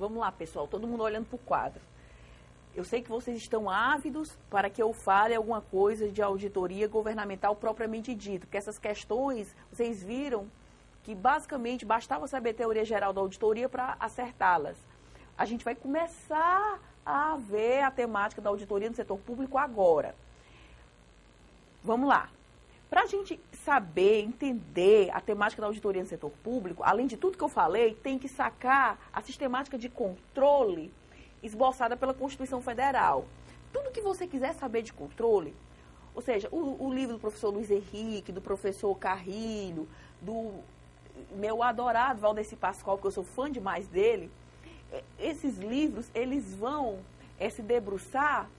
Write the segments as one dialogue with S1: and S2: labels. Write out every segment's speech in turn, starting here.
S1: Vamos lá, pessoal, todo mundo olhando para o quadro. Eu sei que vocês estão ávidos para que eu fale alguma coisa de auditoria governamental propriamente dito, porque essas questões, vocês viram que basicamente bastava saber a teoria geral da auditoria para acertá-las. A gente vai começar a ver a temática da auditoria no setor público agora. Vamos lá. Para a gente saber, entender a temática da auditoria no setor público, além de tudo que eu falei, tem que sacar a sistemática de controle esboçada pela Constituição Federal. Tudo que você quiser saber de controle, ou seja, o livro do professor Luiz Henrique, do professor Carrilho, do meu adorado Valdeci Pascoal, porque eu sou fã demais dele, esses livros, eles vão se debruçar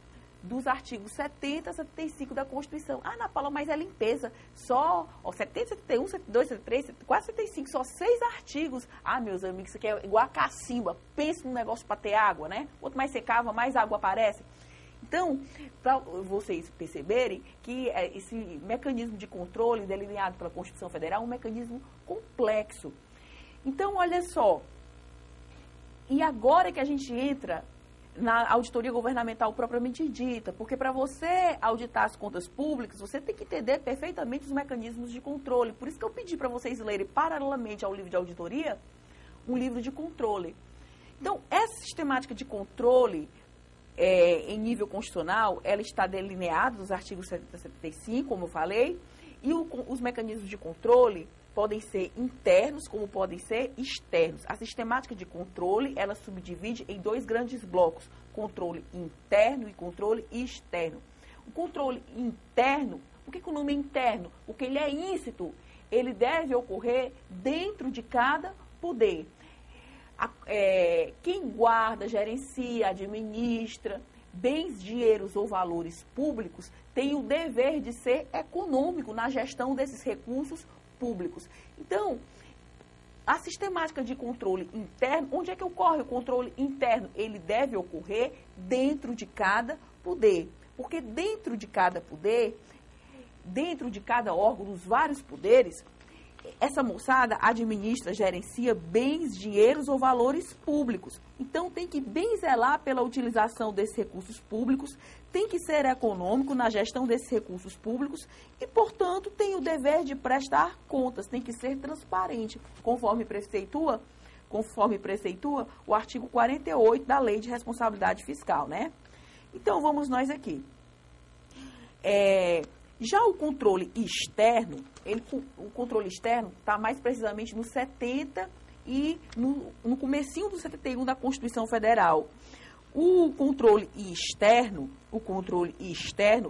S1: dos artigos 70 a 75 da Constituição. Ah, Ana Paula, mas é limpeza. Só 70, 71, 72, 73, 74, 75, só 6 artigos. Ah, meus amigos, isso aqui é igual a cacimba. Pense num negócio para ter água, né? Quanto mais você cava, mais água aparece. Então, para vocês perceberem que esse mecanismo de controle delineado pela Constituição Federal é um mecanismo complexo. Então, olha só. E agora que a gente entra na auditoria governamental propriamente dita, porque para você auditar as contas públicas, você tem que entender perfeitamente os mecanismos de controle. Por isso que eu pedi para vocês lerem, paralelamente ao livro de auditoria, um livro de controle. Então, essa sistemática de controle em nível constitucional, ela está delineada nos artigos 70 e 75, como eu falei, e os mecanismos de controle podem ser internos, como podem ser externos. A sistemática de controle, ela subdivide em 2 grandes blocos, controle interno e controle externo. O controle interno, por que o nome é interno? Porque ele é íncito, ele deve ocorrer dentro de cada poder. Quem guarda, gerencia, administra bens, dinheiros ou valores públicos tem o dever de ser econômico na gestão desses recursos públicos. Então, a sistemática de controle interno, onde é que ocorre o controle interno? Ele deve ocorrer dentro de cada poder, porque dentro de cada poder, dentro de cada órgão, dos vários poderes, essa moçada administra, gerencia bens, dinheiros ou valores públicos. Então, tem que bem zelar pela utilização desses recursos públicos, tem que ser econômico na gestão desses recursos públicos e, portanto, tem o dever de prestar contas, tem que ser transparente, conforme preceitua o artigo 48 da Lei de Responsabilidade Fiscal, né? Então, vamos nós aqui. Já o controle externo, o controle externo está mais precisamente no 70 e no comecinho do 71 da Constituição Federal. O controle externo,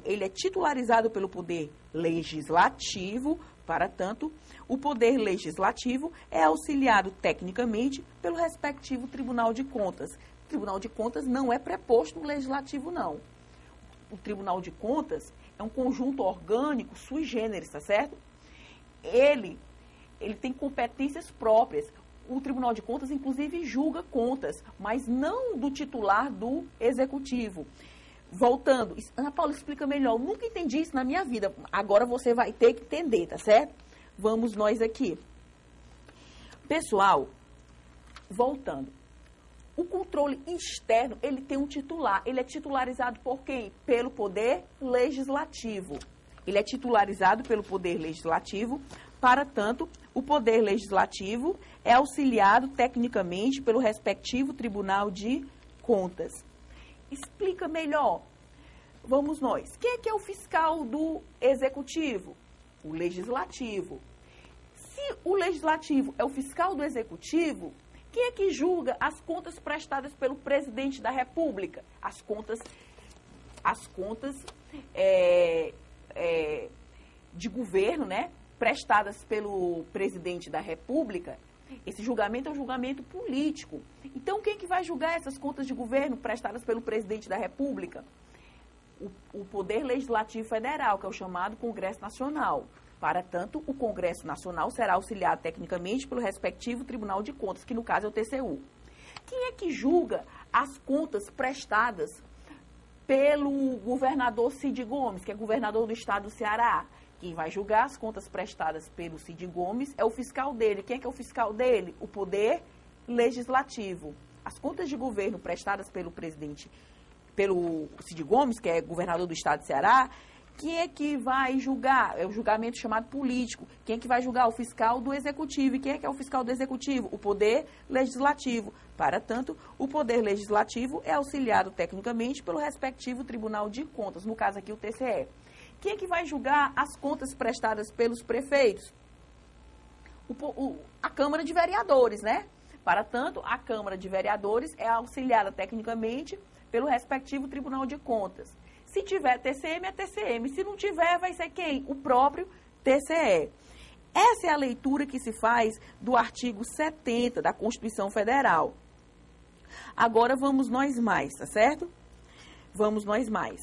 S1: ele é titularizado pelo Poder Legislativo, para tanto, o Poder Legislativo é auxiliado tecnicamente pelo respectivo Tribunal de Contas. O Tribunal de Contas não é preposto no Legislativo, não. O Tribunal de Contas é um conjunto orgânico sui generis, tá certo? Ele tem competências próprias. O Tribunal de Contas, inclusive, julga contas, mas não do titular do Executivo. Voltando, Ana Paula, explica melhor. Eu nunca entendi isso na minha vida. Agora você vai ter que entender, tá certo? Vamos nós aqui. Pessoal, voltando. O controle externo, ele tem um titular. Ele é titularizado por quem? Pelo Poder Legislativo. Ele é titularizado pelo Poder Legislativo. Para tanto, o Poder Legislativo é auxiliado tecnicamente pelo respectivo Tribunal de Contas. Explica melhor. Vamos nós. Quem é que é o fiscal do Executivo? O Legislativo. Se o Legislativo é o fiscal do Executivo, quem é que julga as contas prestadas pelo Presidente da República? As contas de governo, né? Prestadas pelo Presidente da República. Esse julgamento é um julgamento político. Então, quem que vai julgar essas contas de governo prestadas pelo Presidente da República? O Poder Legislativo Federal, que é o chamado Congresso Nacional. Para tanto, o Congresso Nacional será auxiliado tecnicamente pelo respectivo Tribunal de Contas, que no caso é o TCU. Quem é que julga as contas prestadas pelo governador Cid Gomes, que é governador do estado do Ceará? Quem vai julgar as contas prestadas pelo Cid Gomes é o fiscal dele. Quem é que é o fiscal dele? O Poder Legislativo. as contas de governo prestadas pelo presidente, pelo Cid Gomes, que é governador do estado de Ceará, quem é que vai julgar? É o julgamento chamado político. Quem é que vai julgar? O fiscal do executivo. E quem é que é o fiscal do executivo? O poder legislativo. Para tanto, o poder legislativo é auxiliado tecnicamente pelo respectivo Tribunal de Contas, no caso aqui o TCE. Quem é que vai julgar as contas prestadas pelos prefeitos? A Câmara de Vereadores, né? Para tanto, a Câmara de Vereadores é auxiliada tecnicamente pelo respectivo Tribunal de Contas. Se tiver TCM, é TCM. Se não tiver, vai ser quem? O próprio TCE. Essa é a leitura que se faz do artigo 70 da Constituição Federal. Agora vamos nós mais, tá certo? Vamos nós mais.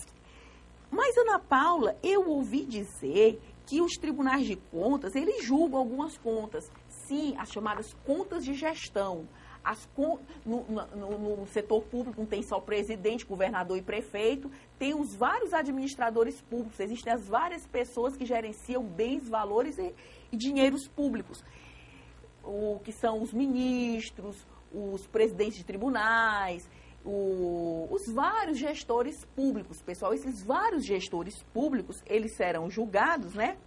S1: Mas, Ana Paula, eu ouvi dizer que os tribunais de contas, eles julgam algumas contas. Sim, as chamadas contas de gestão. No setor público não tem só presidente, governador e prefeito, tem os vários administradores públicos, existem as várias pessoas que gerenciam bens, valores e dinheiros públicos, o que são os ministros, os presidentes de tribunais, os vários gestores públicos. Pessoal, esses vários gestores públicos, eles serão julgados, né,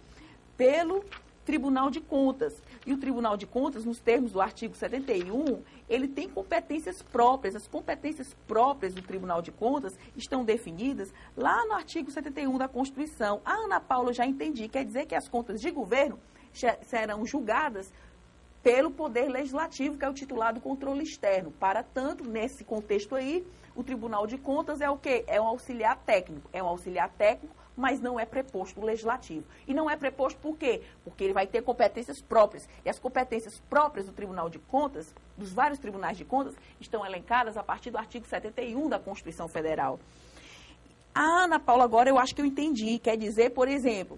S1: pelo Tribunal de Contas. E o Tribunal de Contas, nos termos do artigo 71, ele tem competências próprias. As competências próprias do Tribunal de Contas estão definidas lá no artigo 71 da Constituição. A Ana Paula já entendi, quer dizer que as contas de governo serão julgadas pelo Poder Legislativo, que é o titular do controle externo. Para tanto, nesse contexto aí, o Tribunal de Contas é o quê? É um auxiliar técnico. É um auxiliar técnico, mas não é preposto do Legislativo. E não é preposto por quê? Porque ele vai ter competências próprias. E as competências próprias do Tribunal de Contas, dos vários tribunais de contas, estão elencadas a partir do artigo 71 da Constituição Federal. A Ana Paula, agora eu acho que eu entendi. Quer dizer, por exemplo,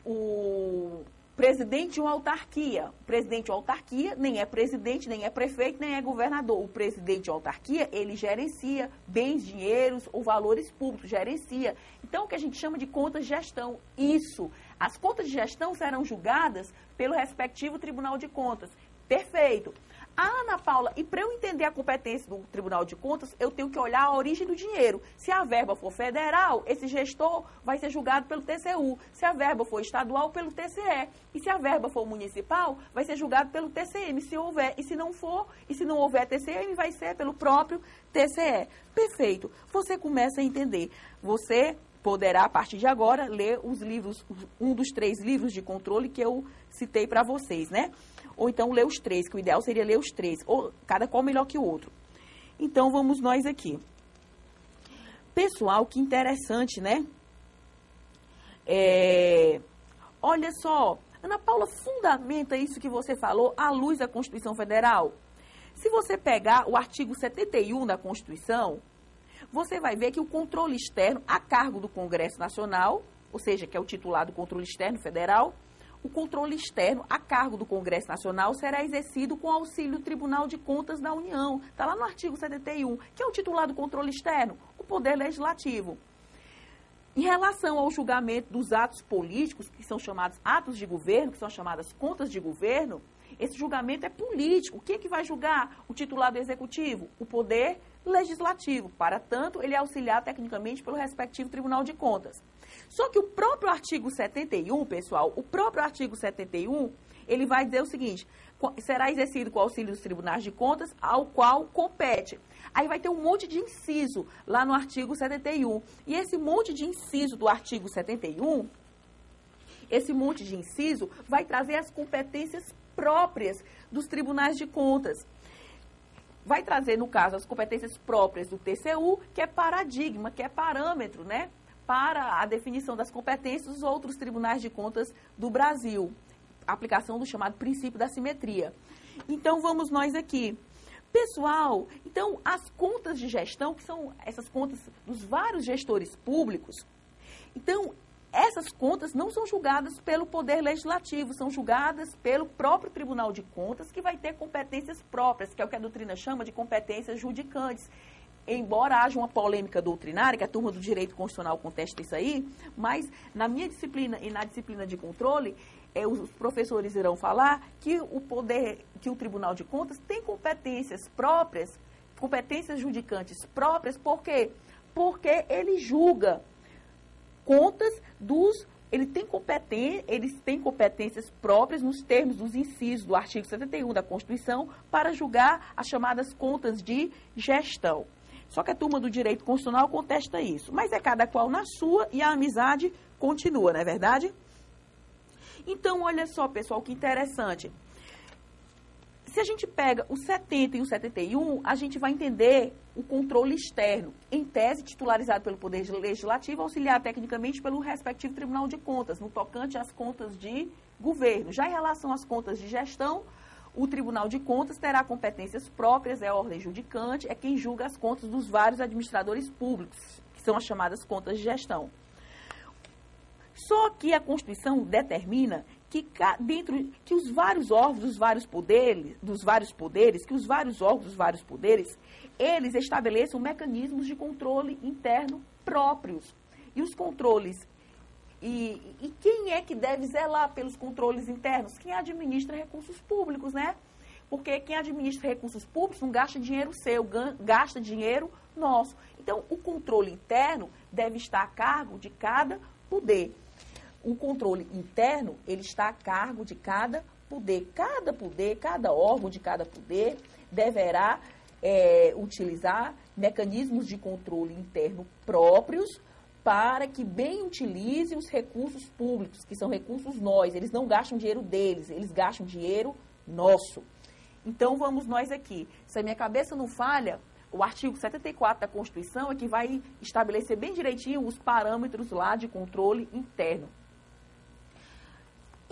S1: o presidente de uma autarquia. O presidente de uma autarquia nem é presidente, nem é prefeito, nem é governador. O presidente de uma autarquia, ele gerencia bens, dinheiros ou valores públicos, gerencia. Então, o que a gente chama de contas de gestão. Isso. As contas de gestão serão julgadas pelo respectivo Tribunal de Contas. Perfeito. Ana Paula, e para eu entender a competência do Tribunal de Contas, eu tenho que olhar a origem do dinheiro. Se a verba for federal, esse gestor vai ser julgado pelo TCU. Se a verba for estadual, pelo TCE. E se a verba for municipal, vai ser julgado pelo TCM, se houver. E se não for, e se não houver TCM, vai ser pelo próprio TCE. Perfeito. Você começa a entender. Você poderá, a partir de agora, ler os livros, um dos 3 livros de controle que eu citei para vocês, né? Ou então ler os 3, que o ideal seria ler os 3, ou cada qual melhor que o outro. Então, vamos nós aqui. Pessoal, que interessante, né? Olha só, Ana Paula, fundamenta isso que você falou à luz da Constituição Federal. Se você pegar o artigo 71 da Constituição, você vai ver que o controle externo a cargo do Congresso Nacional, ou seja, que é o titular do controle externo federal, o controle externo a cargo do Congresso Nacional será exercido com auxílio do Tribunal de Contas da União. Está lá no artigo 71, que é o titular do controle externo, o Poder Legislativo. Em relação ao julgamento dos atos políticos, que são chamados atos de governo, que são chamadas contas de governo, esse julgamento é político. Quem é que vai julgar? O titular do Executivo, o Poder Legislativo. Para tanto, ele é auxiliado tecnicamente pelo respectivo Tribunal de Contas. Só que o próprio artigo 71, pessoal, o próprio artigo 71, ele vai dizer o seguinte: será exercido com auxílio dos tribunais de contas ao qual compete. Aí vai ter um monte de inciso lá no artigo 71. E esse monte de inciso do artigo 71, esse monte de inciso vai trazer as competências próprias dos tribunais de contas. Vai trazer, no caso, as competências próprias do TCU, que é paradigma, que é parâmetro, né, para a definição das competências dos outros tribunais de contas do Brasil. Aplicação do chamado princípio da simetria. Então, vamos nós aqui. Pessoal, então, as contas de gestão, que são essas contas dos vários gestores públicos, então, essas contas não são julgadas pelo Poder Legislativo, são julgadas pelo próprio Tribunal de Contas, que vai ter competências próprias, que é o que a doutrina chama de competências judicantes. Embora haja uma polêmica doutrinária, que a turma do direito constitucional contesta isso aí, mas na minha disciplina e na disciplina de controle, os professores irão falar que o Tribunal de Contas tem competências próprias, competências judicantes próprias, por quê? Porque ele julga contas eles têm competências próprias nos termos dos incisos do artigo 71 da Constituição para julgar as chamadas contas de gestão. Só que a turma do direito constitucional contesta isso. Mas é cada qual na sua e a amizade continua, não é verdade? Então, olha só, pessoal, que interessante. Se a gente pega o 70 e o 71, a gente vai entender o controle externo, em tese titularizado pelo Poder Legislativo, auxiliado tecnicamente pelo respectivo Tribunal de Contas, no tocante às contas de governo. Já em relação às contas de gestão, o Tribunal de Contas terá competências próprias, é a ordem judicante, é quem julga as contas dos vários administradores públicos, que são as chamadas contas de gestão. Só que a Constituição determina que os vários órgãos, dos vários poderes, eles estabeleçam mecanismos de controle interno próprios. E os controles, e quem é que deve zelar pelos controles internos? Quem administra recursos públicos, né? Porque quem administra recursos públicos não gasta dinheiro seu, gasta dinheiro nosso. Então, o controle interno deve estar a cargo de cada poder. O controle interno, ele está a cargo de cada poder. Cada órgão de cada poder deverá utilizar mecanismos de controle interno próprios para que bem utilize os recursos públicos, que são recursos nós. Eles não gastam dinheiro deles, eles gastam dinheiro nosso. Então, vamos nós aqui. Se a minha cabeça não falha, o artigo 74 da Constituição é que vai estabelecer bem direitinho os parâmetros lá de controle interno.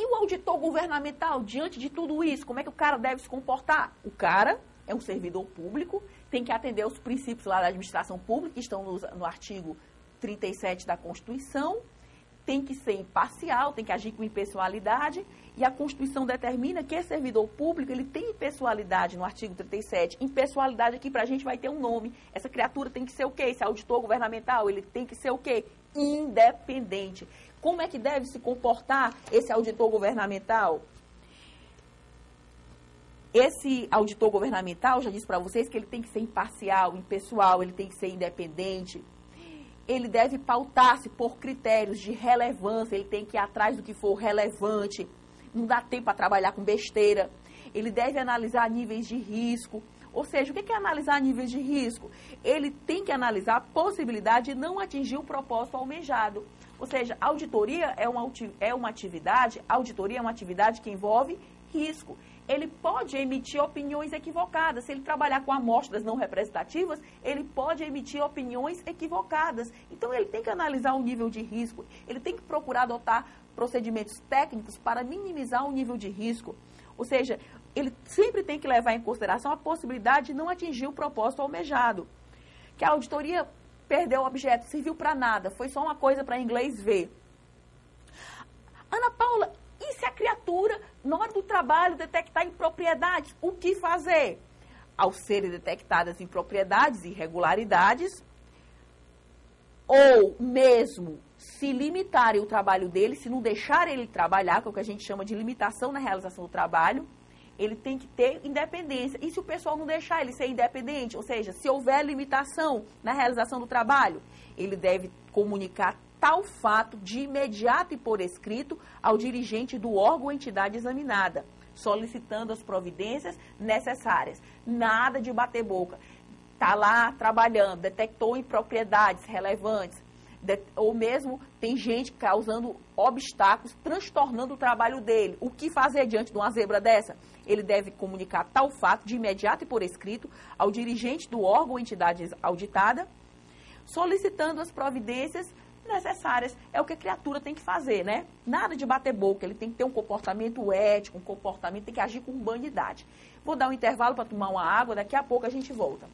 S1: E o auditor governamental, diante de tudo isso, como é que o cara deve se comportar? O cara é um servidor público, tem que atender aos princípios lá da administração pública, que estão no artigo 37 da Constituição, tem que ser imparcial, tem que agir com impessoalidade, e a Constituição determina que esse servidor público, ele tem impessoalidade no artigo 37. Impessoalidade aqui pra gente vai ter um nome. Essa criatura tem que ser o quê? Esse auditor governamental, ele tem que ser o quê? Independente. Como é que deve se comportar esse auditor governamental? Esse auditor governamental, já disse para vocês que ele tem que ser imparcial, impessoal, ele tem que ser independente. Ele deve pautar-se por critérios de relevância, ele tem que ir atrás do que for relevante. Não dá tempo para trabalhar com besteira. Ele deve analisar níveis de risco. Ou seja, o que é analisar níveis de risco? Ele tem que analisar a possibilidade de não atingir o propósito almejado. Ou seja, a auditoria é uma atividade que envolve risco. Ele pode emitir opiniões equivocadas. Se ele trabalhar com amostras não representativas, ele pode emitir opiniões equivocadas. Então, ele tem que analisar o nível de risco. Ele tem que procurar adotar procedimentos técnicos para minimizar o nível de risco. Ou seja, ele sempre tem que levar em consideração a possibilidade de não atingir o propósito almejado. Que a auditoria perdeu o objeto, serviu para nada, foi só uma coisa para inglês ver. Ana Paula, e se a criatura, na hora do trabalho, detectar impropriedades, o que fazer? Ao serem detectadas impropriedades, irregularidades, ou mesmo se limitarem o trabalho dele, se não deixarem ele trabalhar, que é o que a gente chama de limitação na realização do trabalho, ele tem que ter independência. E se o pessoal não deixar ele ser independente, ou seja, se houver limitação na realização do trabalho, ele deve comunicar tal fato de imediato e por escrito ao dirigente do órgão ou entidade examinada, solicitando as providências necessárias. Nada de bater boca. Está lá trabalhando, detectou impropriedades relevantes, ou mesmo tem gente causando obstáculos, transtornando o trabalho dele. O que fazer diante de uma zebra dessa? Ele deve comunicar tal fato de imediato e por escrito ao dirigente do órgão ou entidade auditada, solicitando as providências necessárias. É o que a criatura tem que fazer, né? Nada de bater boca, ele tem que ter um comportamento ético, tem que agir com humanidade. Vou dar um intervalo para tomar uma água, daqui a pouco a gente volta.